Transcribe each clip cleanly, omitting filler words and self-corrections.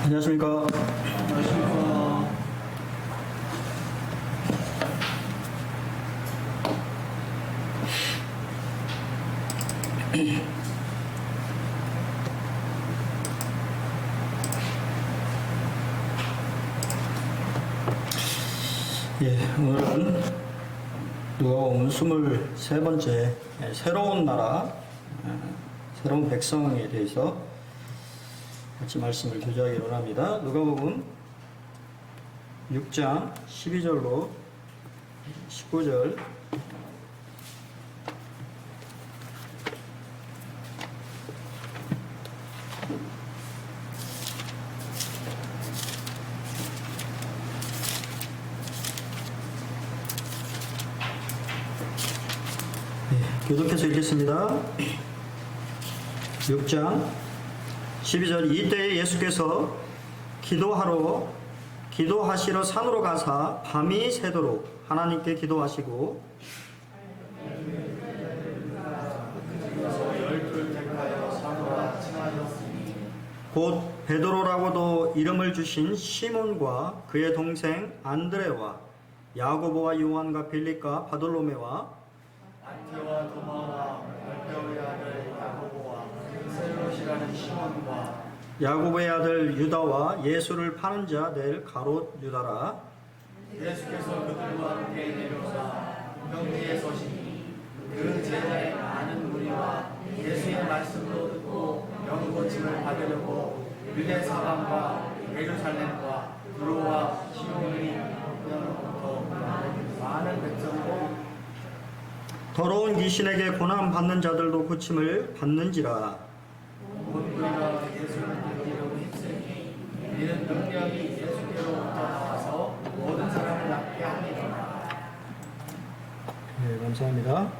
안녕하십니까. 안녕하십니까. 오늘은 누가복음 23번째 새로운 나라, 새로운 백성에 대해서 같이 말씀을 교제하기로 합니다. 누가복음 6장 12절로 19절. 교독해서 읽겠습니다. 6장 12절. 이때에 예수께서 기도하시러 산으로 가사 밤이 새도록 하나님께 기도하시고 곧 베드로라고도 이름을 주신 시몬과 그의 동생 안드레와 야고보와 요한과 빌립과 바돌로메와 안티와 도마와 알페오의 아들 야고보와 셀롯이라는 시몬과 야고보의 아들 유다와 예수를 파는 자 낼 가롯 유다라. 예수께서 그들과 함께 내려오사 평지에 서시니 그 제자의 많은 무리와 예수의 말씀도 듣고 영고침을 받으려고 유대 사방과 예루살렘과 두로와 시온이로부터 많은 백성도 더러운 귀신에게 고난 받는 자들도 고침을 받는지라. 곧 우리가 예수를 믿기로 했으니 이는 능력이 예수께로부터 나와서 모든 사람을 낫게 하니라. 네, 감사합니다.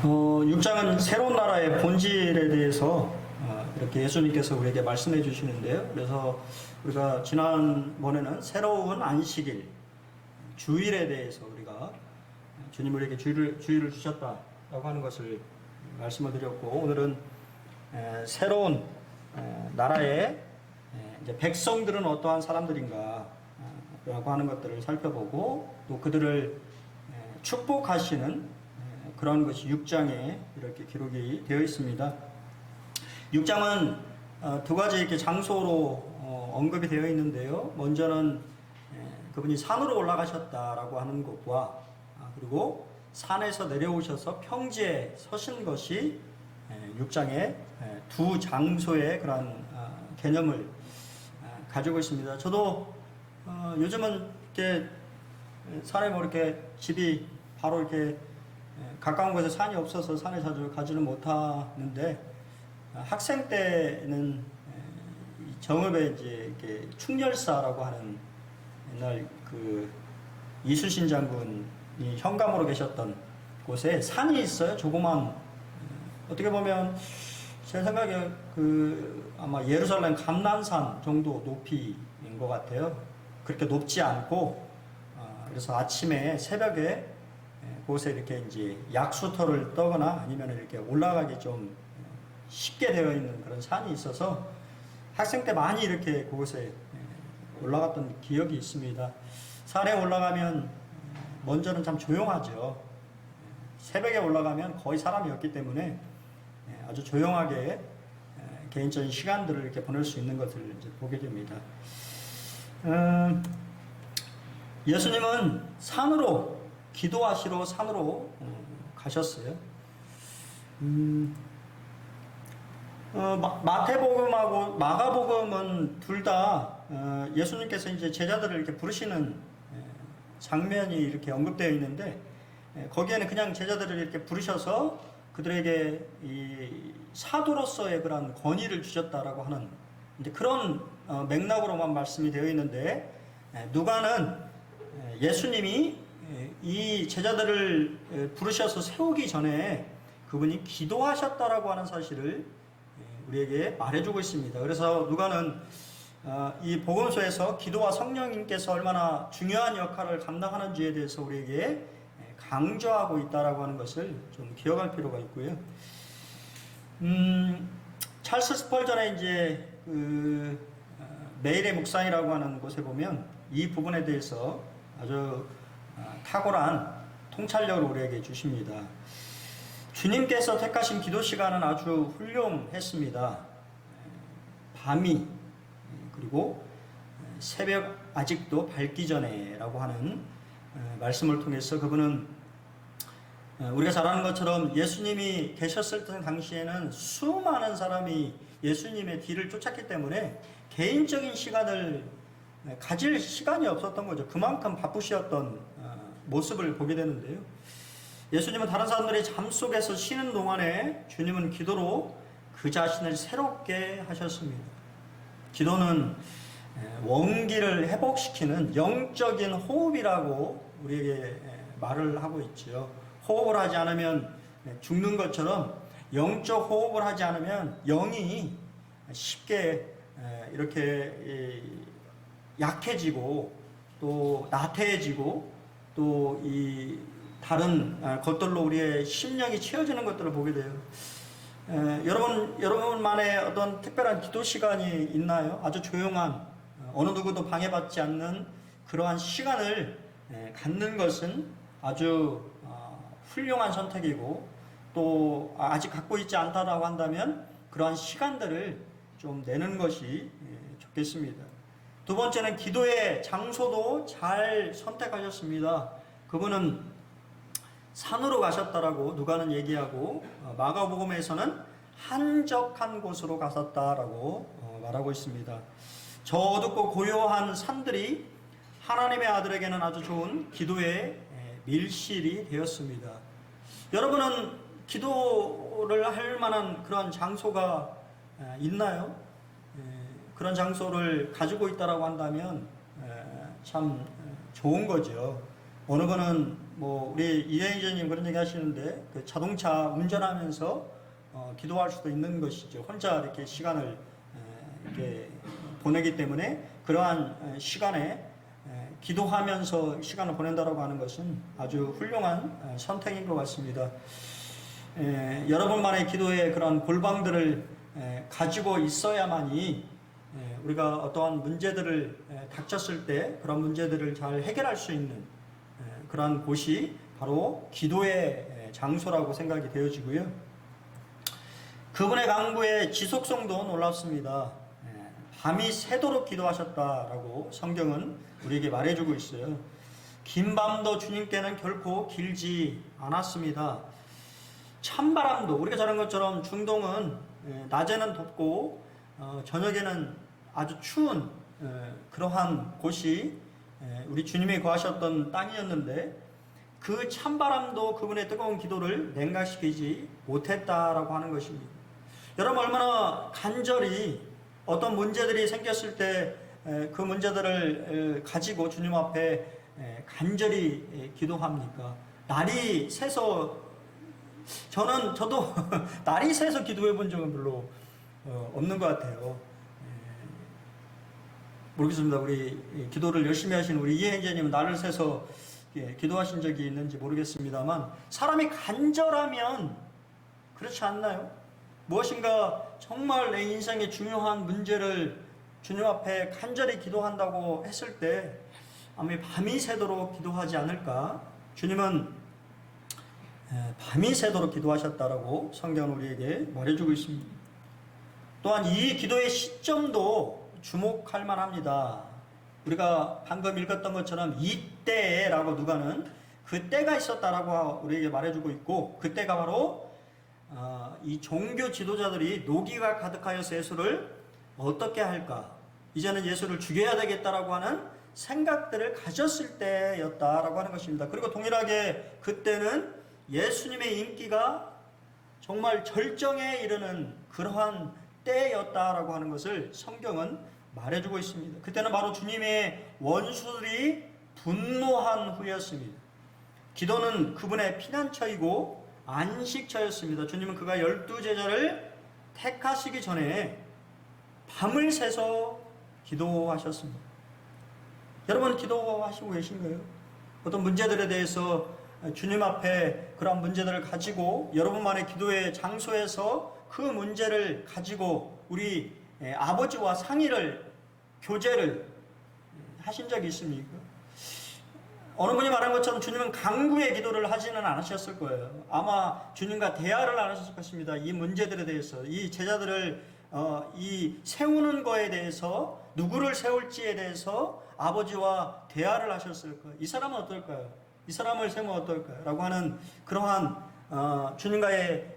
어, 6장은 새로운 나라의 본질에 대해서 이렇게 예수님께서 우리에게 말씀해 주시는데요. 그래서 우리가 지난번에는 새로운 안식일, 주일에 대해서 우리가 주님 우리에게 주일을 주셨다라고 하는 것을 말씀을 드렸고, 오늘은 새로운 나라의 이제 백성들은 어떠한 사람들인가 라고 하는 것들을 살펴보고, 또 그들을 축복하시는 그런 것이 6장에 이렇게 기록이 되어 있습니다. 6장은 두 가지 이렇게 장소로 언급이 되어 있는데요. 먼저는 그분이 산으로 올라가셨다라고 하는 것과, 그리고 산에서 내려오셔서 평지에 서신 것이 6장의 두 장소의 그런 개념을 가지고 있습니다. 저도 요즘은 이렇게 산에 뭐 이렇게 집이 바로 이렇게 가까운 곳에 산이 없어서 산에 자주 가지는 못하는데, 학생 때는 정읍에 이제 이렇게 충렬사라고 하는 옛날 그 이순신 장군이 현감으로 계셨던 곳에 산이 있어요. 조그만, 어떻게 보면 제 생각에 그 아마 예루살렘 감난산 정도 높이인 것 같아요. 그렇게 높지 않고, 그래서 아침에 새벽에 그곳에 이렇게 이제 약수터를 떠거나 아니면 이렇게 올라가기 좀 쉽게 되어 있는 그런 산이 있어서 학생 때 많이 이렇게 그곳에 올라갔던 기억이 있습니다. 산에 올라가면 먼저는 참 조용하죠. 새벽에 올라가면 거의 사람이 없기 때문에 아주 조용하게 개인적인 시간들을 이렇게 보낼 수 있는 것을 이제 보게 됩니다. 예수님은 산으로 기도하시러 산으로 가셨어요. 마태복음하고 마가복음은 둘 다 예수님께서 이제 제자들을 이렇게 부르시는 장면이 이렇게 언급되어 있는데, 거기에는 그냥 제자들을 이렇게 부르셔서 그들에게 이 사도로서의 그런 권위를 주셨다라고 하는 이제 그런 맥락으로만 말씀이 되어 있는데, 누가는 예수님이 이 제자들을 부르셔서 세우기 전에 그분이 기도하셨다라고 하는 사실을 우리에게 말해주고 있습니다. 그래서 누가는 이 복음서에서 기도와 성령님께서 얼마나 중요한 역할을 감당하는지에 대해서 우리에게 강조하고 있다라고 하는 것을 좀 기억할 필요가 있고요. 찰스 스펄전의 이제 매일의 묵상이라고 하는 곳에 보면 이 부분에 대해서 아주 탁월한 통찰력을 우리에게 주십니다. 주님께서 택하신 기도 시간은 아주 훌륭했습니다. 밤이 그리고 새벽 아직도 밝기 전에라고 하는 말씀을 통해서 그분은 우리가 잘 아는 것처럼 예수님이 계셨을 당시에는 수많은 사람이 예수님의 뒤를 쫓았기 때문에 개인적인 시간을 가질 시간이 없었던 거죠. 그만큼 바쁘셨던 모습을 보게 되는데요. 예수님은 다른 사람들이 잠 속에서 쉬는 동안에 주님은 기도로 그 자신을 새롭게 하셨습니다. 기도는 원기를 회복시키는 영적인 호흡이라고 우리에게 말을 하고 있죠. 호흡을 하지 않으면 죽는 것처럼 영적 호흡을 하지 않으면 영이 쉽게 이렇게 약해지고 또 나태해지고 또 이 다른 것들로 우리의 심령이 채워지는 것들을 보게 돼요. 여러분만의 어떤 특별한 기도 시간이 있나요? 아주 조용한 어느 누구도 방해받지 않는 그러한 시간을 갖는 것은 아주 훌륭한 선택이고 또 아직 갖고 있지 않다라고 한다면 그러한 시간들을 좀 내는 것이 좋겠습니다. 두 번째는 기도의 장소도 잘 선택하셨습니다. 그분은 산으로 가셨다라고 누가는 얘기하고 마가복음에서는 한적한 곳으로 가셨다라고 말하고 있습니다. 저 어둡고 고요한 산들이 하나님의 아들에게는 아주 좋은 기도의 밀실이 되었습니다. 여러분은 기도를 할 만한 그런 장소가 있나요? 그런 장소를 가지고 있다라고 한다면 참 좋은 거죠. 어느 분은 뭐 우리 이혜인님 그런 얘기 하시는데 그 자동차 운전하면서 기도할 수도 있는 것이죠. 혼자 이렇게 시간을 이렇게 보내기 때문에 그러한 시간에 기도하면서 시간을 보낸다라고 하는 것은 아주 훌륭한 선택인 것 같습니다. 여러분만의 기도의 그런 골방들을 가지고 있어야만이 우리가 어떠한 문제들을 닥쳤을 때 그런 문제들을 잘 해결할 수 있는 그러한 곳이 바로 기도의 장소라고 생각이 되어지고요. 그분의 강구의 지속성도 놀랍습니다. 밤이 새도록 기도하셨다라고 성경은 우리에게 말해주고 있어요. 긴 밤도 주님께는 결코 길지 않았습니다. 찬바람도 우리가 잘 아는 것처럼 중동은 낮에는 덥고 저녁에는 아주 추운 그러한 곳이 우리 주님이 거하셨던 땅이었는데 그 찬바람도 그분의 뜨거운 기도를 냉각시키지 못했다라고 하는 것입니다. 여러분 얼마나 간절히 어떤 문제들이 생겼을 때 그 문제들을 가지고 주님 앞에 간절히 기도합니까? 날이 새서 저도 날이 새서 기도해 본 적은 별로 없는 것 같아요. 모르겠습니다. 우리 기도를 열심히 하신 우리 이혜인자님은 날을 새서 기도하신 적이 있는지 모르겠습니다만 사람이 간절하면 그렇지 않나요? 무엇인가 정말 내 인생의 중요한 문제를 주님 앞에 간절히 기도한다고 했을 때 아마 밤이 새도록 기도하지 않을까? 주님은 밤이 새도록 기도하셨다라고 성경은 우리에게 말해주고 있습니다. 또한 이 기도의 시점도 주목할 만합니다. 우리가 방금 읽었던 것처럼 이때라고 누가는 그 때가 있었다라고 우리에게 말해주고 있고 그 때가 바로 이 종교 지도자들이 노기가 가득하여서 예수를 어떻게 할까? 이제는 예수를 죽여야 되겠다라고 하는 생각들을 가졌을 때였다라고 하는 것입니다. 그리고 동일하게 그때는 예수님의 인기가 정말 절정에 이르는 그러한 때였다라고 하는 것을 성경은 말해주고 있습니다. 그때는 바로 주님의 원수들이 분노한 후였습니다. 기도는 그분의 피난처이고 안식처였습니다. 주님은 그가 12제자를 택하시기 전에 밤을 새서 기도하셨습니다. 여러분 기도하시고 계신가요? 어떤 문제들에 대해서 주님 앞에 그런 문제들을 가지고 여러분만의 기도의 장소에서 그 문제를 가지고 우리 아버지와 상의를, 교제를 하신 적이 있습니까? 어느 분이 말한 것처럼 주님은 강구의 기도를 하지는 않으셨을 거예요. 아마 주님과 대화를 안 하셨을 것입니다. 이 문제들에 대해서, 이 제자들을 이 세우는 거에 대해서, 누구를 세울지에 대해서 아버지와 대화를 하셨을 거예요. 이 사람은 어떨까요? 이 사람을 세우면 어떨까요? 라고 하는 그러한 주님과의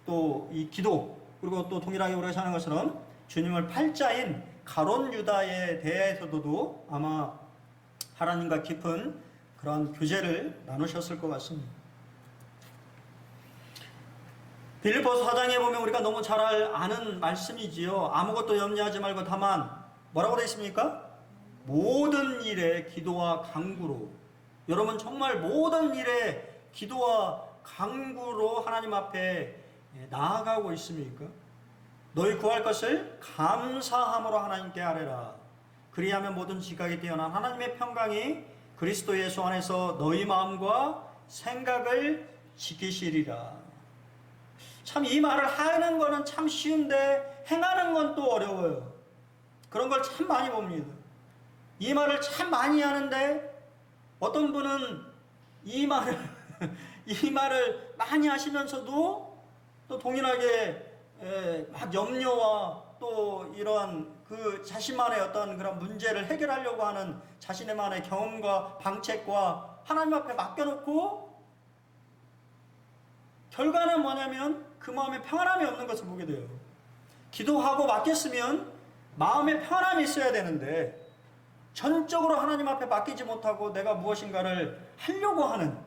또 이 기도, 그리고 또 동일하게 우리가 하는 것처럼 주님을 팔자인 가론 유다에 대해서도 아마 하나님과 깊은 그런 교제를 나누셨을 것 같습니다. 빌립보서 4장에 보면 우리가 너무 잘 아는 말씀이지요. 아무것도 염려하지 말고 다만 뭐라고 되어 있습니까? 모든 일에 기도와 간구로. 여러분 정말 모든 일에 기도와 간구로 하나님 앞에 나아가고 있습니까? 너희 구할 것을 감사함으로 하나님께 아뢰라. 그리하면 모든 지각이 뛰어난 하나님의 평강이 그리스도 예수 안에서 너희 마음과 생각을 지키시리라. 참 이 말을 하는 거는 참 쉬운데 행하는 건 또 어려워요. 그런 걸 참 많이 봅니다. 이 말을 참 많이 하는데 어떤 분은 이 말을 이 말을 많이 하시면서도 또 동일하게 막 염려와 또 이러한 그 자신만의 어떤 그런 문제를 해결하려고 하는 자신의만의 경험과 방책과 하나님 앞에 맡겨놓고 결과는 뭐냐면 그 마음에 평안함이 없는 것을 보게 돼요. 기도하고 맡겼으면 마음에 평안함이 있어야 되는데 전적으로 하나님 앞에 맡기지 못하고 내가 무엇인가를 하려고 하는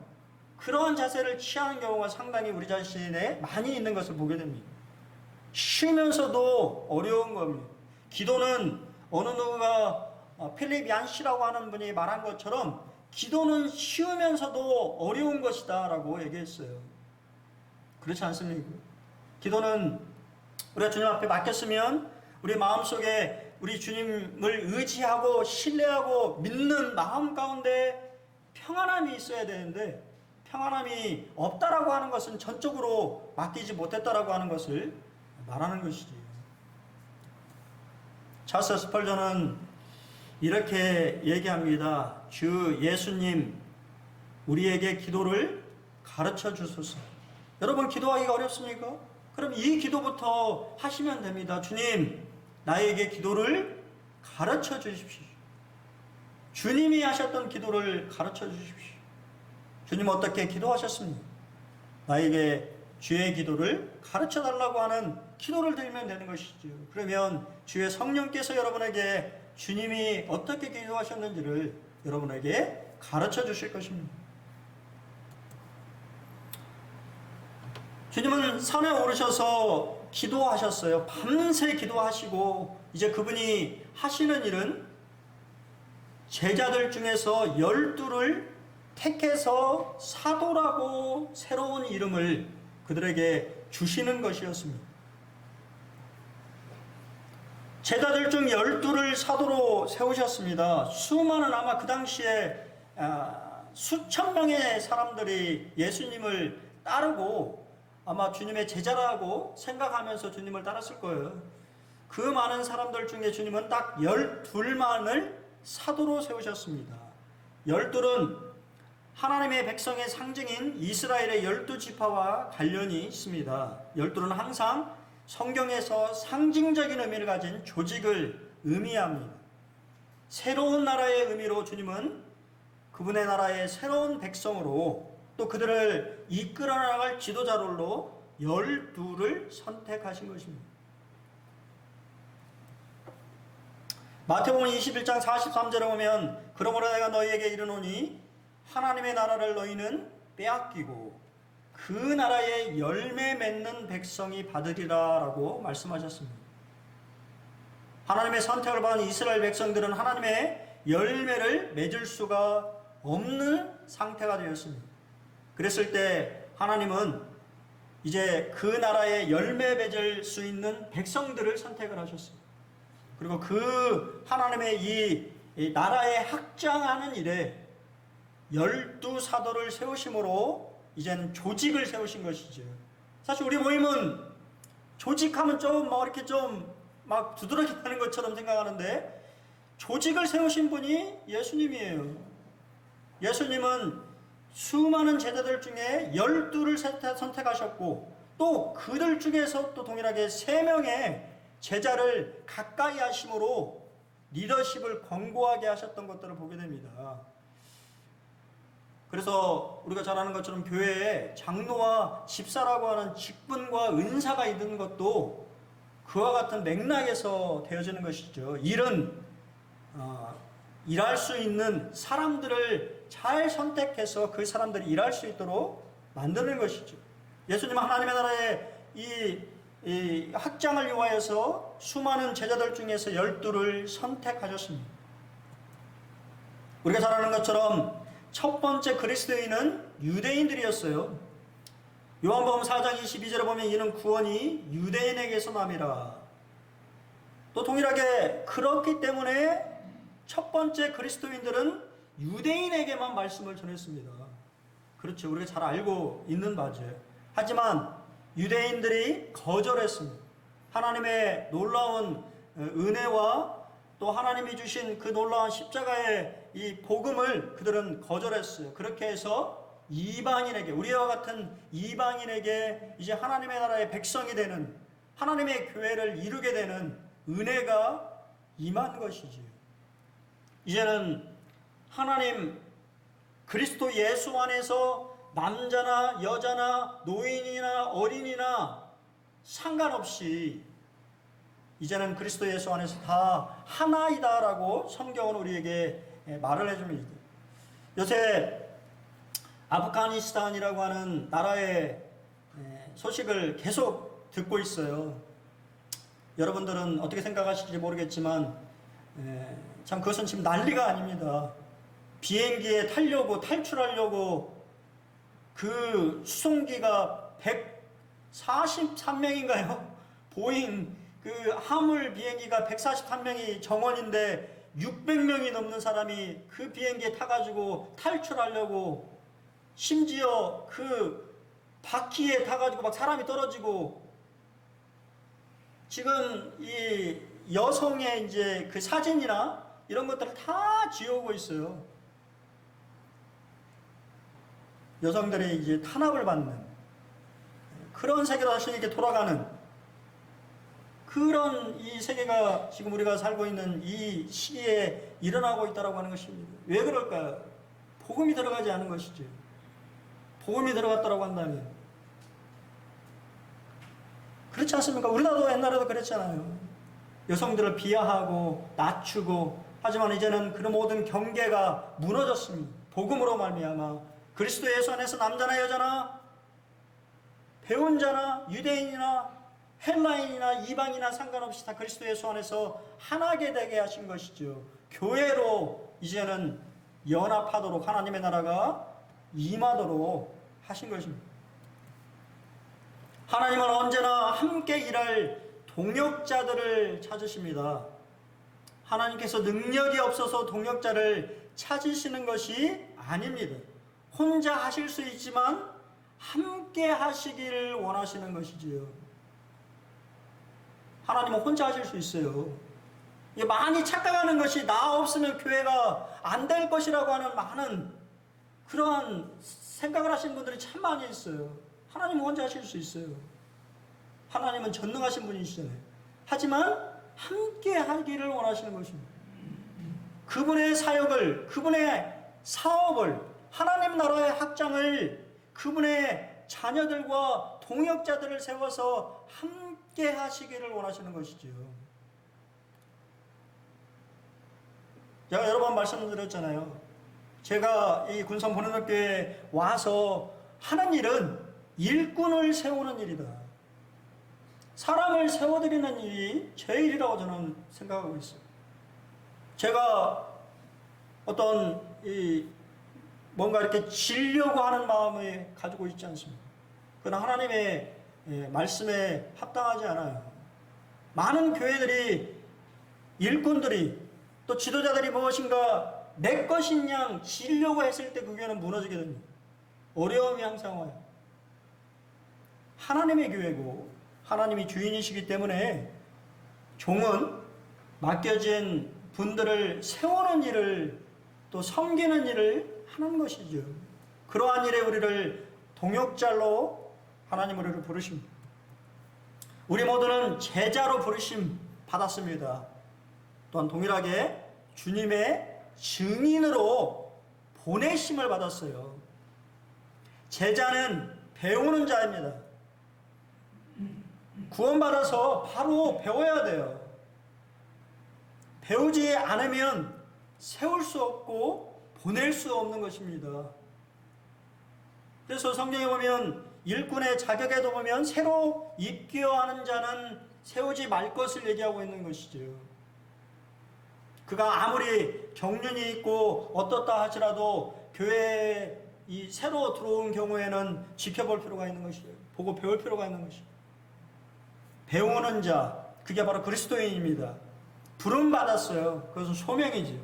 그러한 자세를 취하는 경우가 상당히 우리 자신에 많이 있는 것을 보게 됩니다. 쉬면서도 어려운 겁니다. 기도는 어느 누가 필립 얀시라고 하는 분이 말한 것처럼 기도는 쉬우면서도 어려운 것이다 라고 얘기했어요. 그렇지 않습니까? 기도는 우리가 주님 앞에 맡겼으면 우리 마음속에 우리 주님을 의지하고 신뢰하고 믿는 마음 가운데 평안함이 있어야 되는데 평안함이 없다라고 하는 것은 전적으로 맡기지 못했다라고 하는 것을 말하는 것이지. 찰스 스펄전은 이렇게 얘기합니다. 주 예수님 우리에게 기도를 가르쳐 주소서. 여러분 기도하기가 어렵습니까? 그럼 이 기도부터 하시면 됩니다. 주님 나에게 기도를 가르쳐 주십시오. 주님이 하셨던 기도를 가르쳐 주십시오. 주님 어떻게 기도하셨습니까? 나에게 주의 기도를 가르쳐 달라고 하는 기도를 드리면 되는 것이죠. 그러면 주의 성령께서 여러분에게 주님이 어떻게 기도하셨는지를 여러분에게 가르쳐 주실 것입니다. 주님은 산에 오르셔서 기도하셨어요. 밤새 기도하시고 이제 그분이 하시는 일은 제자들 중에서 12를 택해서 사도라고 새로운 이름을 그들에게 주시는 것이었습니다. 제자들 중 12를 사도로 세우셨습니다. 수많은 아마 그 당시에 수천 명의 사람들이 예수님을 따르고 아마 주님의 제자라고 생각하면서 주님을 따랐을 거예요. 그 많은 사람들 중에 주님은 딱 12만을 사도로 세우셨습니다. 12은 하나님의 백성의 상징인 이스라엘의 12지파와 관련이 있습니다. 12는 항상 성경에서 상징적인 의미를 가진 조직을 의미합니다. 새로운 나라의 의미로 주님은 그분의 나라의 새로운 백성으로 또 그들을 이끌어 나갈 지도자로 12를 선택하신 것입니다. 마태복음 21장 43절에 보면 그러므로 내가 너희에게 이르노니 하나님의 나라를 너희는 빼앗기고 그 나라의 열매 맺는 백성이 받으리라 라고 말씀하셨습니다. 하나님의 선택을 받은 이스라엘 백성들은 하나님의 열매를 맺을 수가 없는 상태가 되었습니다. 그랬을 때 하나님은 이제 그 나라의 열매 맺을 수 있는 백성들을 선택을 하셨습니다. 그리고 그 하나님의 이 나라에 확장하는 일에 12 사도를 세우심으로 이제는 조직을 세우신 것이죠. 사실 우리 모임은 조직하면 좀 막 이렇게 좀 막 두드러기 하는 것처럼 생각하는데 조직을 세우신 분이 예수님이에요. 예수님은 수많은 제자들 중에 12를 선택하셨고 또 그들 중에서 또 동일하게 3명의 제자를 가까이 하심으로 리더십을 권고하게 하셨던 것들을 보게 됩니다. 그래서 우리가 잘 아는 것처럼 교회에 장로와 집사라고 하는 직분과 은사가 있는 것도 그와 같은 맥락에서 되어지는 것이죠. 일은 일할 수 있는 사람들을 잘 선택해서 그 사람들이 일할 수 있도록 만드는 것이죠. 예수님은 하나님의 나라의 이 확장을 위하여서 수많은 제자들 중에서 12를 선택하셨습니다. 우리가 잘 아는 것처럼 첫 번째 그리스도인은 유대인들이었어요. 요한복음 4장 22절에 보면 이는 구원이 유대인에게서 남이라. 또 동일하게 그렇기 때문에 첫 번째 그리스도인들은 유대인에게만 말씀을 전했습니다. 그렇죠. 우리가 잘 알고 있는 바죠. 하지만 유대인들이 거절했습니다. 하나님의 놀라운 은혜와 또 하나님이 주신 그 놀라운 십자가의 이 복음을 그들은 거절했어요. 그렇게 해서 이방인에게, 우리와 같은 이방인에게 이제 하나님의 나라의 백성이 되는, 하나님의 교회를 이루게 되는 은혜가 임한 것이지요. 이제는 하나님 그리스도 예수 안에서 남자나 여자나 노인이나 어린이나 상관없이 이제는 그리스도 예수 안에서 다 하나이다라고 성경은 우리에게 말을 해줍니다. 요새 아프가니스탄이라고 하는 나라의 소식을 계속 듣고 있어요. 여러분들은 어떻게 생각하실지 모르겠지만 참 그것은 지금 난리가 아닙니다. 비행기에 타려고 탈출하려고 그 수송기가 143명인가요? 보잉 그 화물 비행기가 143명이 정원인데 600명이 넘는 사람이 그 비행기에 타가지고 탈출하려고, 심지어 그 바퀴에 타가지고 막 사람이 떨어지고, 지금 이 여성의 이제 그 사진이나 이런 것들을 다 지우고 있어요. 여성들이 이제 탄압을 받는 그런 세계로 다시 이렇게 돌아가는 그런 이 세계가 지금 우리가 살고 있는 이 시기에 일어나고 있다고 하는 것입니다. 왜 그럴까요? 복음이 들어가지 않은 것이죠. 복음이 들어갔다고 한다면 그렇지 않습니까? 우리나라도 옛날에도 그랬잖아요. 여성들을 비하하고 낮추고, 하지만 이제는 그 모든 경계가 무너졌습니다. 복음으로 말미암아 그리스도 예수 안에서 남자나 여자나 배운 자나 유대인이나 헬라인이나 이방이나 상관없이 다 그리스도 예수 안에서 하나게 되게 하신 것이죠. 교회로 이제는 연합하도록 하나님의 나라가 임하도록 하신 것입니다. 하나님은 언제나 함께 일할 동역자들을 찾으십니다. 하나님께서 능력이 없어서 동역자를 찾으시는 것이 아닙니다. 혼자 하실 수 있지만 함께 하시기를 원하시는 것이지요. 하나님은 혼자 하실 수 있어요. 많이 착각하는 것이 나 없으면 교회가 안 될 것이라고 하는 많은 그러한 생각을 하시는 분들이 참 많이 있어요. 하나님은 혼자 하실 수 있어요. 하나님은 전능하신 분이시잖아요. 하지만 함께 하기를 원하시는 것입니다. 그분의 사역을, 그분의 사업을, 하나님 나라의 확장을 그분의 자녀들과 동역자들을 세워서 함께 하시기를 원하시는 것이지요. 제가 여러 번 말씀드렸잖아요. 제가 이 군산 본원학교에 와서 하는 일은 일꾼을 세우는 일이다. 사람을 세워드리는 일이 제 일이라고 저는 생각하고 있어요. 제가 어떤 뭔가 이렇게 지려고 하는 마음을 가지고 있지 않습니다. 그러나 하나님의 말씀에 합당하지 않아요. 많은 교회들이, 일꾼들이, 또 지도자들이 무엇인가 내 것인 양 지려고 했을 때 그 교회는 무너지게 됩니다. 어려움이 항상 와요. 하나님의 교회고 하나님이 주인이시기 때문에 종은 맡겨진 분들을 세우는 일을 또 섬기는 일을 하는 것이죠. 그러한 일에 우리를 동역자로 하나님 우리를 부르십니다. 우리 모두는 제자로 부르심 받았습니다. 또한 동일하게 주님의 증인으로 보내심을 받았어요. 제자는 배우는 자입니다. 구원받아서 바로 배워야 돼요. 배우지 않으면 세울 수 없고 보낼 수 없는 것입니다. 그래서 성경에 보면 일꾼의 자격에도 보면 새로 입교하는 자는 세우지 말 것을 얘기하고 있는 것이죠. 그가 아무리 경륜이 있고 어떻다 하더라도 교회에 이 새로 들어온 경우에는 지켜볼 필요가 있는 것이에요. 보고 배울 필요가 있는 것이에요. 배우는 자, 그게 바로 그리스도인입니다. 부름 받았어요. 그것은 소명이지요.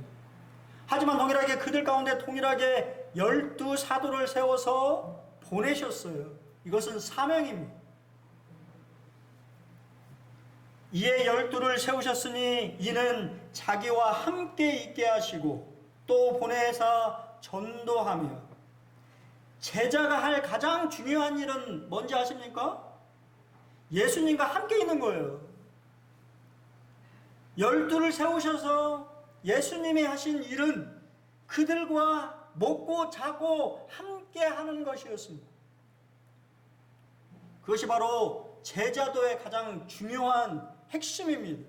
하지만 동일하게 그들 가운데 동일하게 12 사도를 세워서 보내셨어요. 이것은 사명입니다. 이에 12를 세우셨으니 이는 자기와 함께 있게 하시고 또 보내사 전도하며. 제자가 할 가장 중요한 일은 뭔지 아십니까? 예수님과 함께 있는 거예요. 12를 세우셔서 예수님이 하신 일은 그들과 먹고 자고 함께 하는 것이었습니다. 그것이 바로 제자도의 가장 중요한 핵심입니다.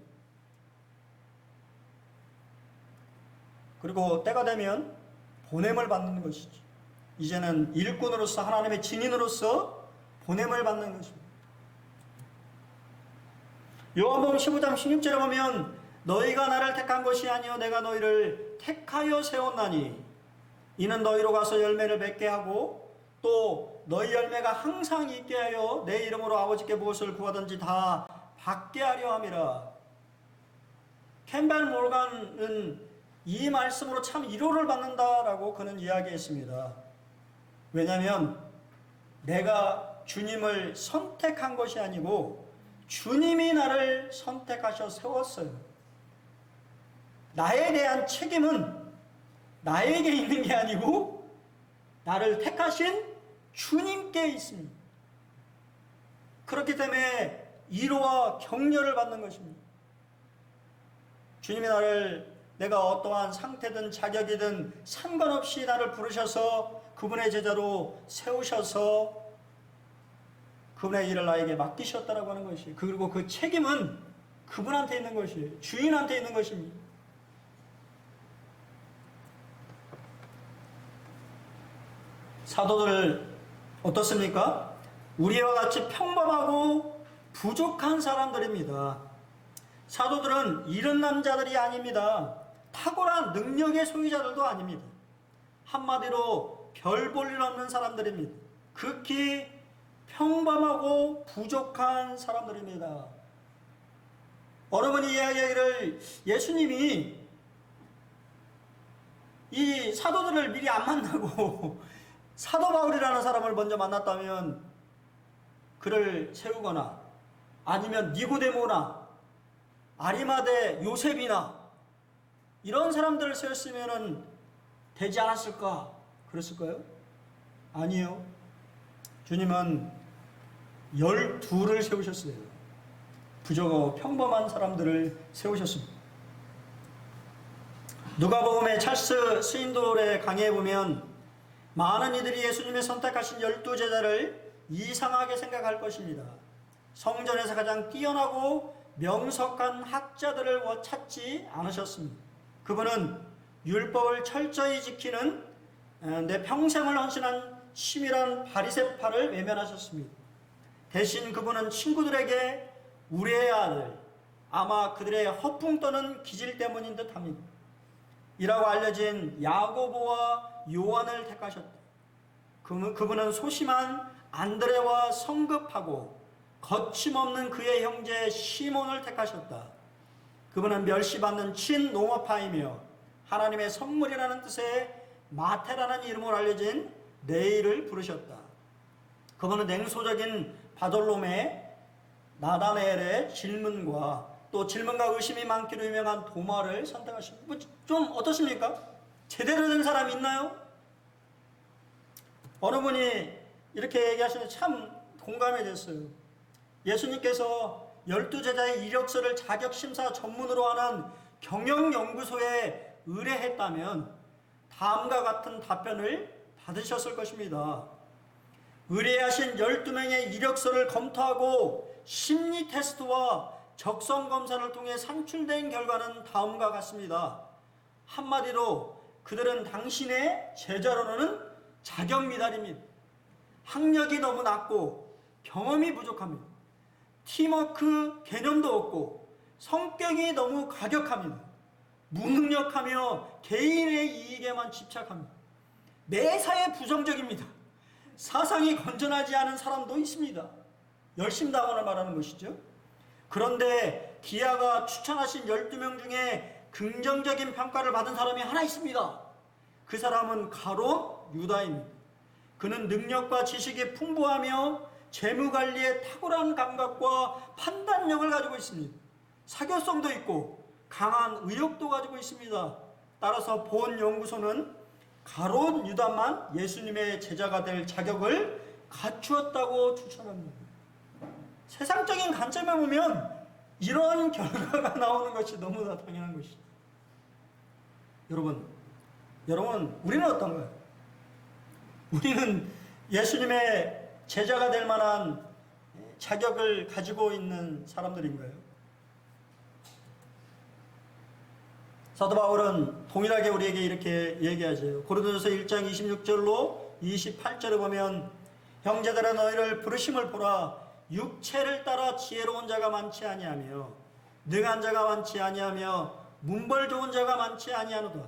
그리고 때가 되면 보냄을 받는 것이죠. 이제는 일꾼으로서 하나님의 증인으로서 보냄을 받는 것입니다. 요한복음 15장 16절에 보면 너희가 나를 택한 것이 아니요 내가 너희를 택하여 세웠나니 이는 너희로 가서 열매를 맺게 하고 또 너희 열매가 항상 있게 하여 내 이름으로 아버지께 무엇을 구하든지 다 받게 하려 함이라. 캠벨 몰간은 이 말씀으로 참 위로를 받는다라고 그는 이야기했습니다. 왜냐하면 내가 주님을 선택한 것이 아니고 주님이 나를 선택하셔 세웠어요. 나에 대한 책임은 나에게 있는 게 아니고 나를 택하신 주님께 있습니다. 그렇기 때문에 위로와 격려를 받는 것입니다. 주님이 내가 어떠한 상태든 자격이든 상관없이 나를 부르셔서 그분의 제자로 세우셔서 그분의 일을 나에게 맡기셨다라고 하는 것이에요. 그리고 그 책임은 그분한테 있는 것이에요. 주인한테 있는 것입니다. 사도들 어떻습니까? 우리와 같이 평범하고 부족한 사람들입니다. 사도들은 이런 남자들이 아닙니다. 탁월한 능력의 소유자들도 아닙니다. 한마디로 별 볼 일 없는 사람들입니다. 극히 평범하고 부족한 사람들입니다. 어느 분이 이야기하기를 예수님이 이 사도들을 미리 안 만나고 사도 바울이라는 사람을 먼저 만났다면 그를 세우거나 아니면 니고데모나 아리마대 요셉이나 이런 사람들을 세웠으면 되지 않았을까? 그랬을까요? 아니요. 주님은 12를 세우셨어요. 부족하고 평범한 사람들을 세우셨습니다. 누가복음의 찰스 스윈돌의 강의에 보면 많은 이들이 예수님의 선택하신 12제자를 이상하게 생각할 것입니다. 성전에서 가장 뛰어나고 명석한 학자들을 찾지 않으셨습니다. 그분은 율법을 철저히 지키는 내 평생을 헌신한 치밀한 바리새파를 외면하셨습니다. 대신 그분은 친구들에게 우리의 아들, 아마 그들의 허풍 떠는 기질 때문인 듯합니다. 이라고 알려진 야고보와 요한을 택하셨다. 그분은 소심한 안드레와 성급하고 거침없는 그의 형제 시몬을 택하셨다. 그분은 멸시받는 친노마파이며 하나님의 선물이라는 뜻의 마테라는 이름으로 알려진 네일을 부르셨다. 그분은 냉소적인 바돌롬의 나다네엘의 질문과 또 질문과 의심이 많기로 유명한 도마를 선택하십니다. 좀 어떻습니까? 제대로 된 사람이 있나요? 어느 분이 이렇게 얘기하시는데 참 공감이 됐어요. 예수님께서 12제자의 이력서를 자격심사 전문으로 하는 경영연구소에 의뢰했다면 다음과 같은 답변을 받으셨을 것입니다. 의뢰하신 12명의 이력서를 검토하고 심리 테스트와 적성 검사를 통해 산출된 결과는 다음과 같습니다. 한마디로 그들은 당신의 제자로는 자격 미달입니다. 학력이 너무 낮고 경험이 부족합니다. 팀워크 개념도 없고 성격이 너무 가격합니다. 무능력하며 개인의 이익에만 집착합니다. 매사에 부정적입니다. 사상이 건전하지 않은 사람도 있습니다. 열심당원을 말하는 것이죠. 그런데 기아가 추천하신 12명 중에 긍정적인 평가를 받은 사람이 하나 있습니다. 그 사람은 가롯 유다입니다. 그는 능력과 지식이 풍부하며 재무관리에 탁월한 감각과 판단력을 가지고 있습니다. 사교성도 있고 강한 의욕도 가지고 있습니다. 따라서 본 연구소는 가롯 유다만 예수님의 제자가 될 자격을 갖추었다고 추천합니다. 세상적인 관점에 보면 이런 결과가 나오는 것이 너무나 당연한 것이죠. 여러분, 우리는 어떤가요? 우리는 예수님의 제자가 될 만한 자격을 가지고 있는 사람들인가요? 사도 바울은 동일하게 우리에게 이렇게 얘기하죠. 고린도전서 1장 26절로 28절에 보면 형제들아 너희를 부르심을 보라. 육체를 따라 지혜로운 자가 많지 아니하며 능한 자가 많지 아니하며 문벌 좋은 자가 많지 아니하노다.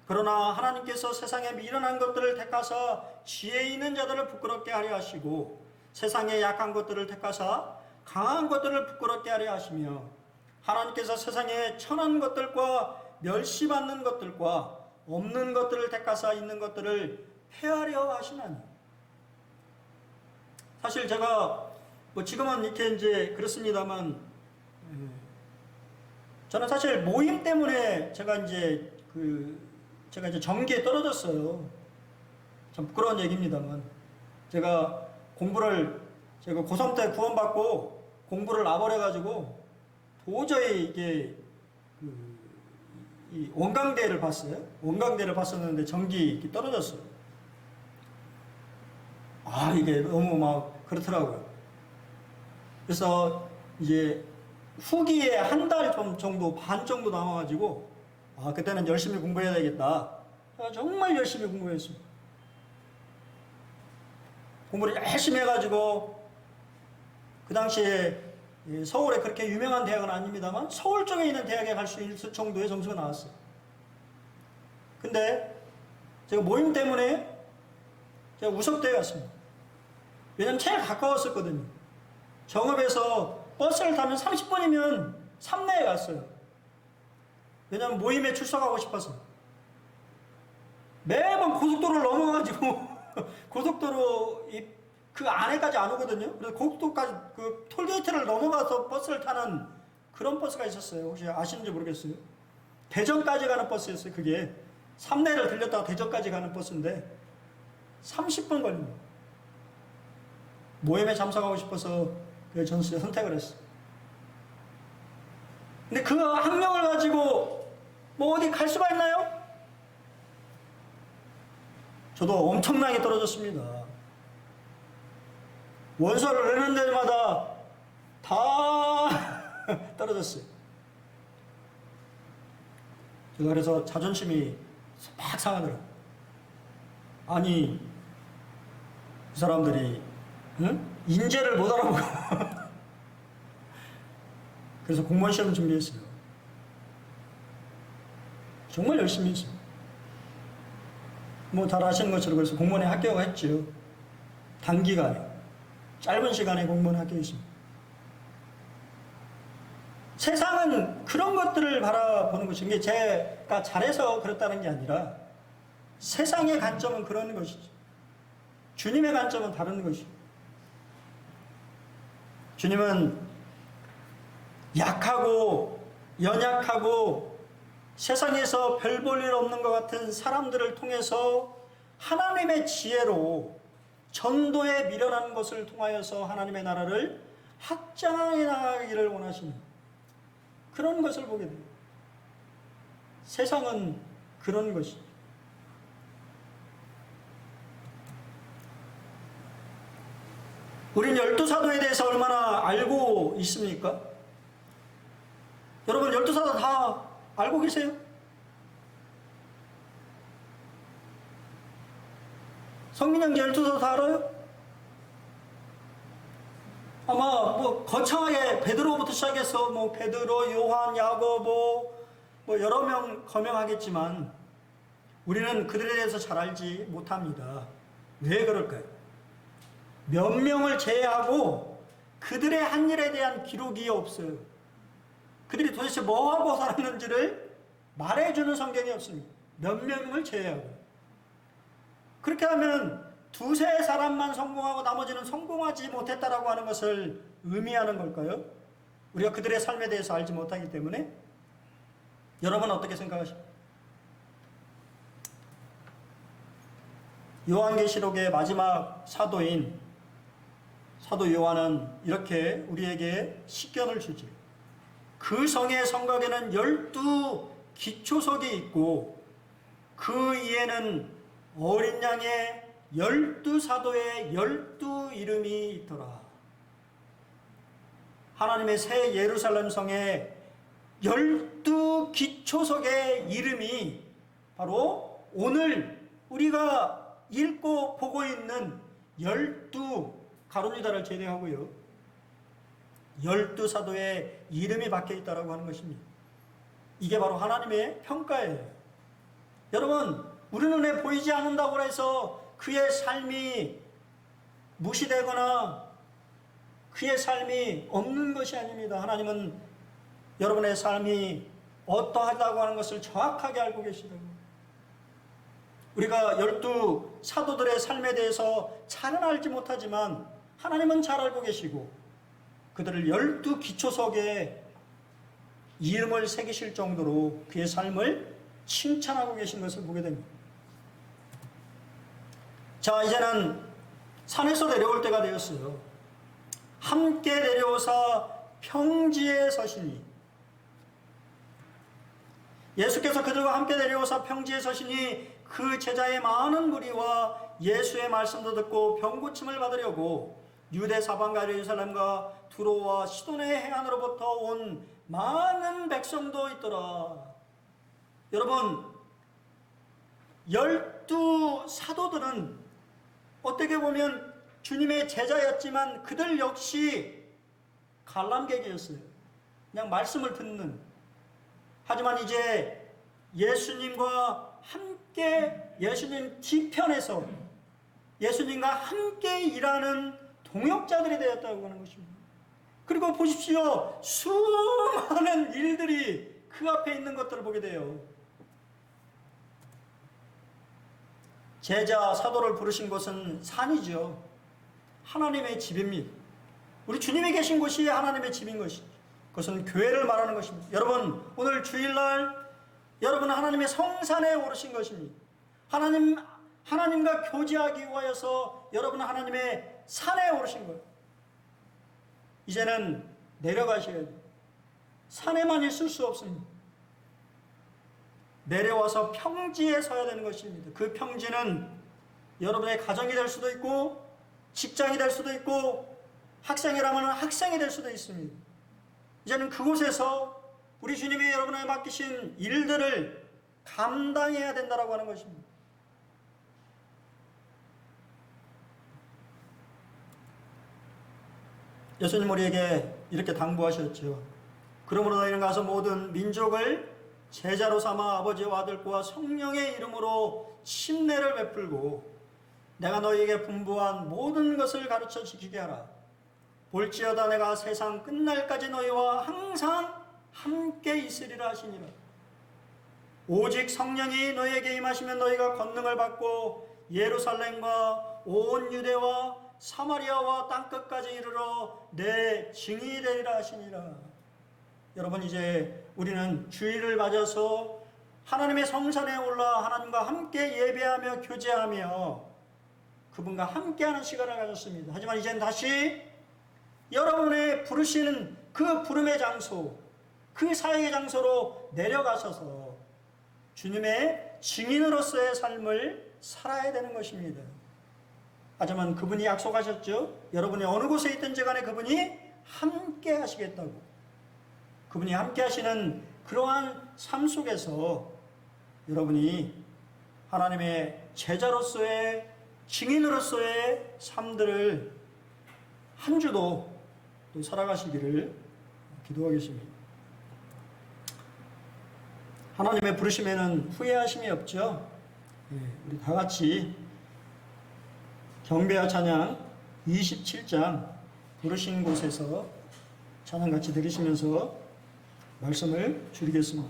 그러나 하나님께서 세상에 미련한 것들을 택하사 지혜 있는 자들을 부끄럽게 하려 하시고 세상에 약한 것들을 택하사 강한 것들을 부끄럽게 하려 하시며 하나님께서 세상에 천한 것들과 멸시받는 것들과 없는 것들을 택하사 있는 것들을 폐하려 하시나니. 사실 제가 지금은 이렇게 이제 그렇습니다만 저는 사실 모임 때문에 제가 이제 전기에 떨어졌어요. 참 부끄러운 얘기입니다만 제가 고3 때 구원받고 공부를 놔버려가지고 도저히 이게 이 원광대를 봤어요. 원광대를 봤었는데 전기 떨어졌어요. 이게 너무 막 그렇더라고요. 그래서 이제 후기에 한 달 정도, 반 정도 남아가지고 그때는 열심히 공부해야 되겠다. 정말 열심히 공부했습니다. 공부를 열심히 해가지고 그 당시에 서울에 그렇게 유명한 대학은 아닙니다만 서울 쪽에 있는 대학에 갈 수 있을 정도의 점수가 나왔어요. 근데 제가 모임 때문에 제가 우석대에 갔습니다. 왜냐면 제일 가까웠었거든요. 정읍에서 버스를 타면 30분이면 삼내에 갔어요. 왜냐면 모임에 출석하고 싶어서. 매번 고속도로를 넘어가지고 고속도로 그 안에까지 안 오거든요. 그래서 고속도로까지 그 톨게이트를 넘어가서 버스를 타는 그런 버스가 있었어요. 혹시 아시는지 모르겠어요. 대전까지 가는 버스였어요. 그게 삼내를 들렸다가 대전까지 가는 버스인데 30분 걸립니다. 모임에 참석하고 싶어서 그 전수에 선택을 했어요. 근데 그 학력을 가지고 어디 갈 수가 있나요? 저도 엄청나게 떨어졌습니다. 원서를 내는 데마다 다 떨어졌어요. 제가 그래서 자존심이 막 상하더라고요. 아니, 그 사람들이 인재를 못 알아보고 그래서 공무원 시험 준비했어요. 정말 열심히 했어요. 잘 아시는 것처럼 그래서 공무원에 합격했죠. 단기간에 짧은 시간에 공무원에 합격했습니다. 세상은 그런 것들을 바라보는 것이, 이게 제가 잘해서 그렇다는 게 아니라 세상의 관점은 그런 것이죠. 주님의 관점은 다른 것이죠. 주님은 약하고 연약하고 세상에서 별 볼 일 없는 것 같은 사람들을 통해서 하나님의 지혜로 전도에 미련한 것을 통하여서 하나님의 나라를 확장해 나가기를 원하시는 그런 것을 보게 됩니다. 세상은 그런 것이죠. 우린 12사도에 대해서 얼마나 알고 있습니까? 여러분 12사도 다 알고 계세요? 성민형제 12사도 다 알아요? 아마 뭐 거창하게 베드로부터 시작해서 뭐 베드로, 요한, 야고보 뭐 여러 명 거명하겠지만 우리는 그들에 대해서 잘 알지 못합니다. 왜 그럴까요? 몇 명을 제외하고 그들의 한 일에 대한 기록이 없어요. 그들이 도대체 뭐하고 살았는지를 말해주는 성경이 없습니다. 몇 명을 제외하고. 그렇게 하면 두세 사람만 성공하고 나머지는 성공하지 못했다라고 하는 것을 의미하는 걸까요? 우리가 그들의 삶에 대해서 알지 못하기 때문에. 여러분 어떻게 생각하십니까? 요한계시록의 마지막 사도인 사도 요한은 이렇게 우리에게 식견을 주지. 그 성의 성곽에는 12 기초석이 있고 그 위에는 어린 양의 12사도의 12 이름이 있더라. 하나님의 새 예루살렘 성에 12 기초석의 이름이 바로 오늘 우리가 읽고 보고 있는 12 가룟유다를 제외하고요 12사도의 이름이 박혀 있다고 하는 것입니다. 이게 바로 하나님의 평가예요. 여러분 우리 눈에 보이지 않는다고 해서 그의 삶이 무시되거나 그의 삶이 없는 것이 아닙니다. 하나님은 여러분의 삶이 어떠하다고 하는 것을 정확하게 알고 계시다고. 우리가 12 사도들의 삶에 대해서 잘은 알지 못하지만 하나님은 잘 알고 계시고 그들을 12 기초석에 이름을 새기실 정도로 그의 삶을 칭찬하고 계신 것을 보게 됩니다. 자, 이제는 산에서 내려올 때가 되었어요. 함께 내려오사 평지에 서시니, 예수께서 그들과 함께 내려오사 평지에 서시니 그 제자의 많은 무리와 예수의 말씀도 듣고 병고침을 받으려고 유대 사방과 예루살렘과 두로와 시돈의 해안으로부터 온 많은 백성도 있더라. 여러분 12 사도들은 어떻게 보면 주님의 제자였지만 그들 역시 관람객이었어요. 그냥 말씀을 듣는. 하지만 이제 예수님과 함께 예수님 뒤편에서 예수님과 함께 일하는 동역자들이 되었다고 하는 것입니다. 그리고 보십시오. 수많은 일들이 그 앞에 있는 것들을 보게 돼요. 제자 사도를 부르신 곳은 산이죠. 하나님의 집입니다. 우리 주님이 계신 곳이 하나님의 집인 것이죠. 그것은 교회를 말하는 것입니다. 여러분 오늘 주일날 여러분은 하나님의 성산에 오르신 것입니다. 하나님과 교제하기 위하여서 여러분은 하나님의 산에 오르신 거예요. 이제는 내려가셔야 돼요. 산에만 있을 수 없습니다. 내려와서 평지에 서야 되는 것입니다. 그 평지는 여러분의 가정이 될 수도 있고 직장이 될 수도 있고 학생이라면 학생이 될 수도 있습니다. 이제는 그곳에서 우리 주님이 여러분에게 맡기신 일들을 감당해야 된다고 하는 것입니다. 예수님 우리에게 이렇게 당부하셨죠. 그러므로 너희는 가서 모든 민족을 제자로 삼아 아버지와 아들과 성령의 이름으로 침례를 베풀고 내가 너희에게 분부한 모든 것을 가르쳐 지키게 하라. 볼지어다 내가 세상 끝날까지 너희와 항상 함께 있으리라 하시니라. 오직 성령이 너희에게 임하시면 너희가 권능을 받고 예루살렘과 온 유대와 사마리아와 땅끝까지 이르러 내 증인이 되리라 하시니라. 여러분, 이제 우리는 주일을 맞아서 하나님의 성전에 올라 하나님과 함께 예배하며 교제하며 그분과 함께하는 시간을 가졌습니다. 하지만 이제는 다시 여러분의 부르시는 그 부름의 장소, 그 사역의 장소로 내려가셔서 주님의 증인으로서의 삶을 살아야 되는 것입니다. 하지만 그분이 약속하셨죠. 여러분이 어느 곳에 있든지 간에 그분이 함께 하시겠다고. 그분이 함께 하시는 그러한 삶 속에서 여러분이 하나님의 제자로서의 증인으로서의 삶들을 한 주도 또 살아가시기를 기도하겠습니다. 하나님의 부르심에는 후회하심이 없죠. 우리 다 같이 경배와 찬양 27장 부르신 곳에서 찬양 같이 들으시면서 말씀을 줄이겠습니다.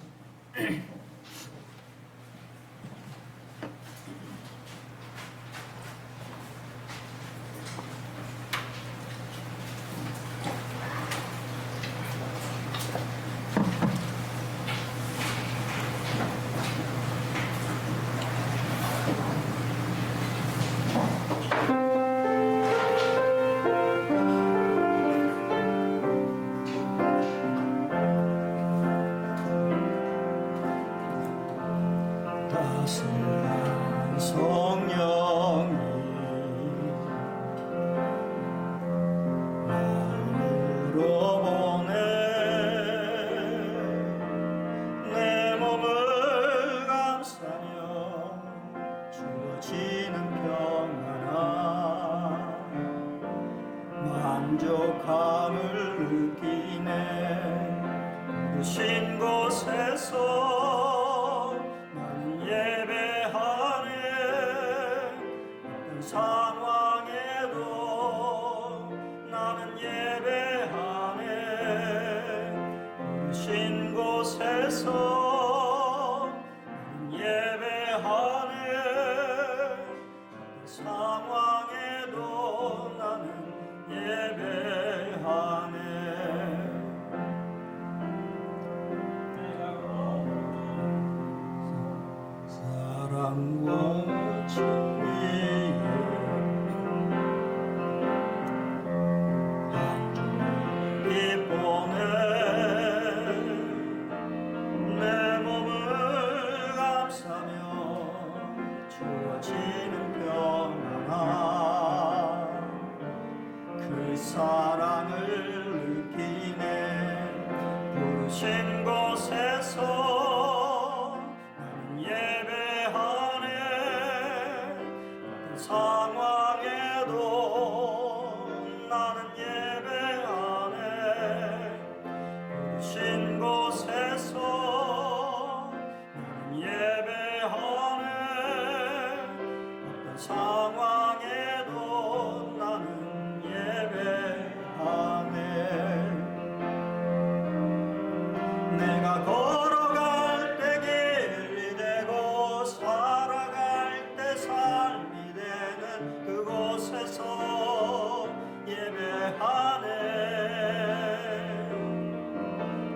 따스한 성령이 마음으로 보내 내 몸을 감싸며 주어지는 평안함 만족함을 느끼네. 부르신 곳에서 예배하네. 어떤 상황에도 나는 예배하네. 부르신 곳에서 나는 예배하네. 어떤 상황에도 나는 예배하네. 사랑과 진리에 한줌이 보내 내 몸을 감싸며 주어지는 평안함 그 사랑을 느끼네. 부르신 곳에서 상황에도 나는 예배하네. 부르신 곳에서 나는 예배하네. 어떤 상황에도 나는 예배하네. 내가 걸어갈 때 길이 되고 살아갈 때 삶이 되는 그곳에서 예배하네.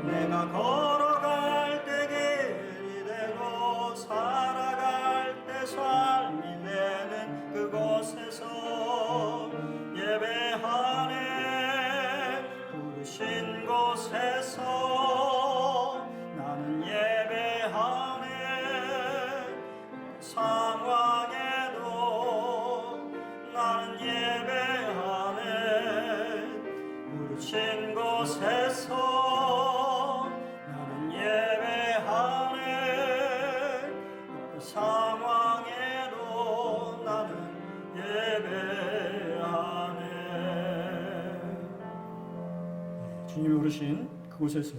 내가 걸어갈 때 길이 되고 살아갈 때 삶이 되는 그곳에서 예배하네. 부르신 곳에서 나는 예배하네. 상황에도 나는 예배하네. 부르신 곳에서 나는 예배하네. 상황에도 나는 예배하네. 주님이 부르신 그곳에서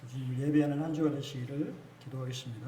주님 예배하는 한 주가 되시기를 기도하겠습니다.